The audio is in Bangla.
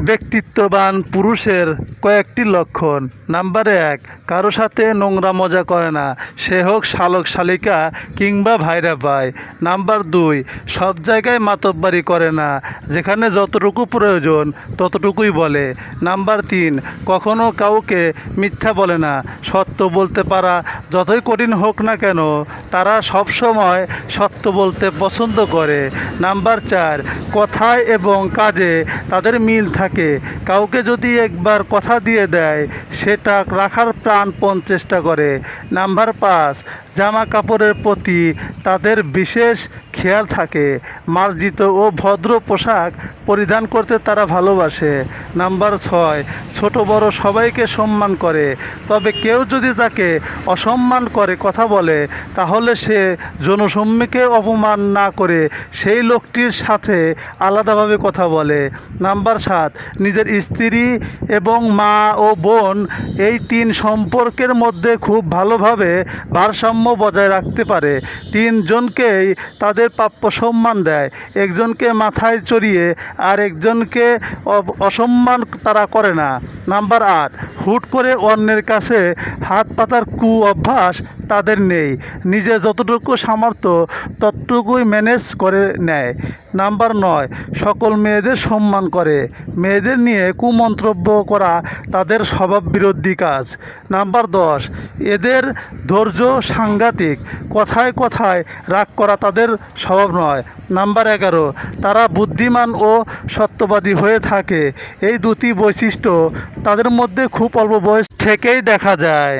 ব্যক্তিত্ববান পুরুষের কয়েকটি লক্ষণ। নাম্বার 1, কারো সাথে নোংরা মজা করে না, সে হোক শালক শালিকা কিংবা ভাইরা ভাই। নাম্বার 2, সব জায়গায় মাতব্বারি করে না, যেখানে যতটুকু প্রয়োজন ততটুকুই বলে। নাম্বার 3, কখনো কাউকে মিথ্যা বলে না, সত্য বলতে পারা যতই কঠিন হোক না কেন তারা সবসময় সত্য বলতে পছন্দ করে। নাম্বার 4, কথায় এবং কাজে তাদের মিল থাকে, কাউকে যদি একবার কথা দিয়ে দেয় সেটা রাখার প্রাণপণ চেষ্টা করে। নাম্বার 5, জামা কাপড়ের প্রতি তাদের বিশেষ খেয়াল থাকে, মার্জিত ও ভদ্র পোশাক পরিধান করতে তারা ভালোবাসে। নাম্বার 6, ছোট বড় সবাইকে সম্মান করে, তবে কেউ যদি তাকে অসম্মান করে কথা বলে তাহলে সে জনসম্মুখে অপমান না করে সেই লোকটির সাথে আলাদাভাবে কথা বলে। নাম্বার 7, নিজের স্ত্রী এবং মা ও বোন এই 3 সম্পর্কের মধ্যে খুব ভালোভাবে ভারসাম্য বজায় রাখতে পারে। 3 জনকেই তাদের প্রাপ্য সম্মান দেয়, একজনকে মাথায় চড়িয়ে আর একজনকে অসম্মান তারা করে না। নাম্বার 8, হুট করে অন্যের কাছে হাত পাতার অভ্যাস তাদের নেই, নিজে যতটুকু সামর্থ্য ততটুকুই ম্যানেজ করে নেয়। নাম্বার 9, সকল মেয়েদের সম্মান করে, মেয়েদের নিয়ে কুমন্তব্য করা তাদের স্বভাব বিরোধী কাজ। নাম্বার 10, এদের ধৈর্য সাংঘাতিক, কথায় কথায় রাগ করা তাদের স্বভাব নয়। নাম্বার 11, তারা বুদ্ধিমান ও সত্যবাদী হয়ে থাকে, এই দুটি বৈশিষ্ট্য তাদের মধ্যে খুব অল্প বয়স থেকেই দেখা যায়।